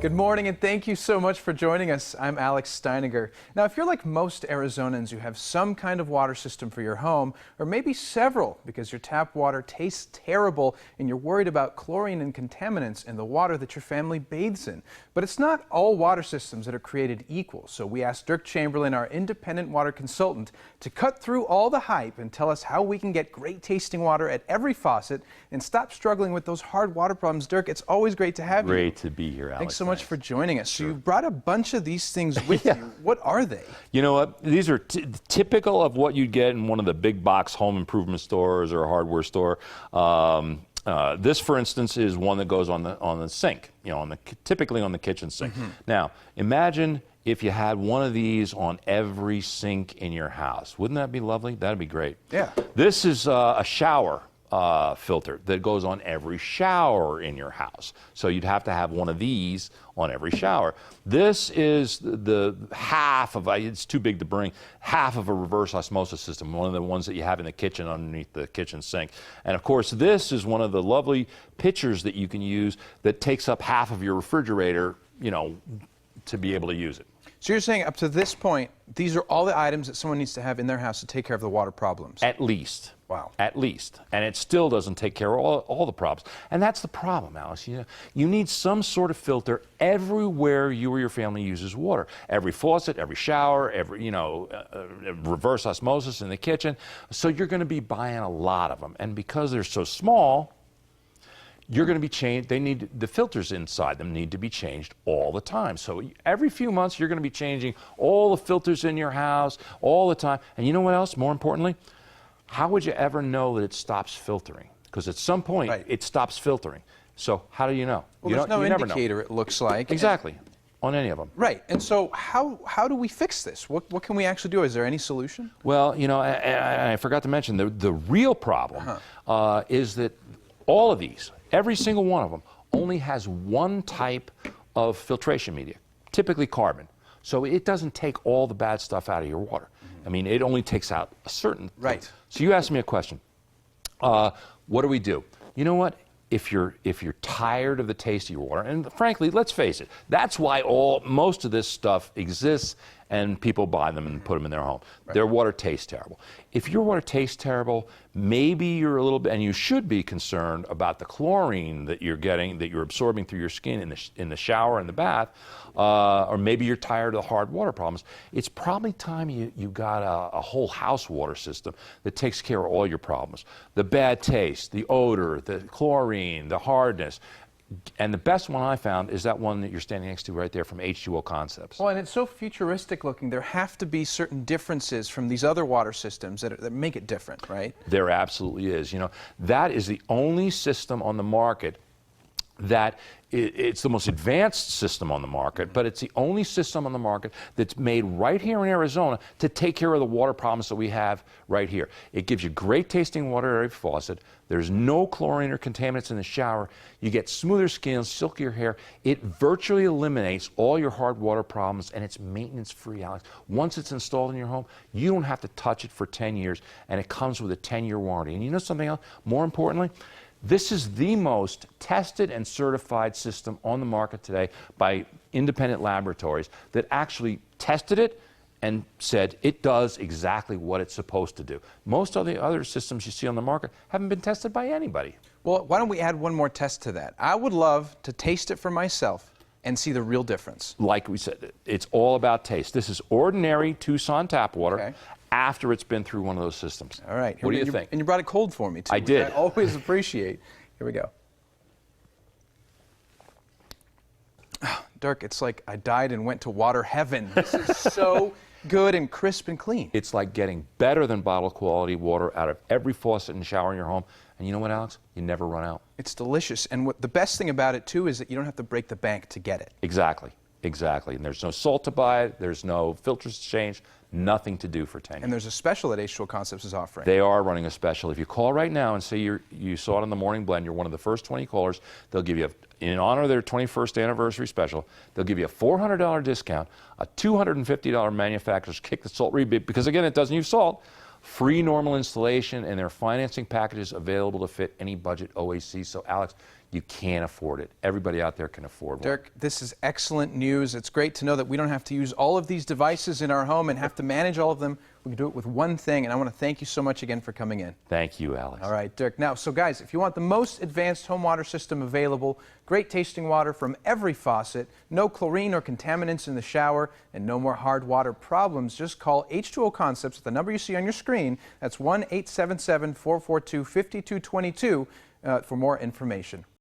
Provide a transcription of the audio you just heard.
Good morning, and thank you so much for joining us. I'm Alex Steiniger. Now, if you're like most Arizonans, you have some kind of water system for your home, or maybe several, because your tap water tastes terrible and you're worried about chlorine and contaminants in the water that your family bathes in. But it's not all water systems that are created equal, so we asked Derk Chamberlin, our independent water consultant, to cut through all the hype and tell us how we can get great tasting water at every faucet and stop struggling with those hard water problems. Derk, it's always great to have you. Great to be here, Alex. Thanks so much for joining us. Sure. So you brought a bunch of these things with you. What are they? You know what? These are typical of what you'd get in one of the big box home improvement stores or a hardware store. This, for instance, is one that goes on the sink. You know, typically on the kitchen sink. Now, imagine if you had one of these on every sink in your house. Wouldn't that be lovely? That'd be great. Yeah. This is a shower filter that goes on every shower in your house. So you'd have to have one of these on every shower. This is the half of, it's too big to bring, half of a reverse osmosis system, one of the ones that you have in the kitchen underneath the kitchen sink. And of course, this is one of the lovely pitchers that you can use that takes up half of your refrigerator, you know, to be able to use it. So you're saying up to this point, these are all the items that someone needs to have in their house to take care of the water problems? At least. Wow. At least. And it still doesn't take care of all the problems. And that's the problem, Alice. You know, you need some sort of filter everywhere you or your family uses water. Every faucet, every shower, every, reverse osmosis in the kitchen. So you're going to be buying a lot of them. And because they're so small, you're going to be changed. The filters inside them need to be changed all the time. So every few months, you're going to be changing all the filters in your house all the time. And you know what else? More importantly, how would you ever know that it stops filtering? Because at some point, it stops filtering. So how do you know? Well, there's no indicator, it looks like. Exactly. On any of them. Right. And so how do we fix this? What can we actually do? Is there any solution? Well, you know, I forgot to mention, the real problem is that all of these, every single one of them, only has one type of filtration media, typically carbon. So it doesn't take all the bad stuff out of your water. I mean, it only takes out a certain thing. Right. So you asked me a question. What do we do? You know what? If you're tired of the taste of your water, and frankly, let's face it, that's why most of this stuff exists and people buy them and put them in their home. Right. Their water tastes terrible. If your water tastes terrible, maybe you're a little bit, and you should be concerned about the chlorine that you're getting, that you're absorbing through your skin in the shower and the bath, or maybe you're tired of the hard water problems. It's probably time you got a whole house water system that takes care of all your problems. The bad taste, the odor, the chlorine, the hardness. And the best one I found is that one that you're standing next to right there from H2O Concepts. Well, and it's so futuristic looking. There have to be certain differences from these other water systems that make it different, right? There absolutely is. You know, that is the only system on the market that it's the most advanced system on the market, but it's the only system on the market that's made right here in Arizona to take care of the water problems that we have right here. It gives you great tasting water at every faucet. There's no chlorine or contaminants in the shower. You get smoother skin, silkier hair. It virtually eliminates all your hard water problems, and it's maintenance free, Alex. Once it's installed in your home, you don't have to touch it for 10 years, and it comes with a 10-year warranty. And you know something else? More importantly, this is the most tested and certified system on the market today by independent laboratories that actually tested it and said it does exactly what it's supposed to do. Most of the other systems you see on the market haven't been tested by anybody. Well, why don't we add one more test to that? I would love to taste it for myself and see the real difference. Like we said, it's all about taste. This is ordinary Tucson tap water. After it's been through one of those systems. All right. What do you think? And you brought it cold for me, too. I did. I always appreciate. Here we go. Derk, it's like I died and went to water heaven. This is so good and crisp and clean. It's like getting better than bottled quality water out of every faucet and shower in your home. And you know what, Alex? You never run out. It's delicious. And the best thing about it, too, is that you don't have to break the bank to get it. Exactly. Exactly. And there's no salt to buy. There's no filters to change. Nothing to do for 10 years. And there's a special that H2O Concepts is offering. They are running a special. If you call right now and say you saw it on the Morning Blend, you're one of the first 20 callers, they'll give you, in honor of their 21st anniversary special, they'll give you a $400 discount, a $250 manufacturer's kick the salt rebate, because again, it doesn't use salt, free normal installation, and their financing packages available to fit any budget OAC. So Alex, You can't afford it. Everybody out there can afford one. Derk, this is excellent news. It's great to know that we don't have to use all of these devices in our home and have to manage all of them. We can do it with one thing, and I want to thank you so much again for coming in. Thank you, Alex. All right, Derk. Now, so guys, if you want the most advanced home water system available, great tasting water from every faucet, no chlorine or contaminants in the shower, and no more hard water problems, just call H2O Concepts at the number you see on your screen. That's 1-877-442-5222 for more information.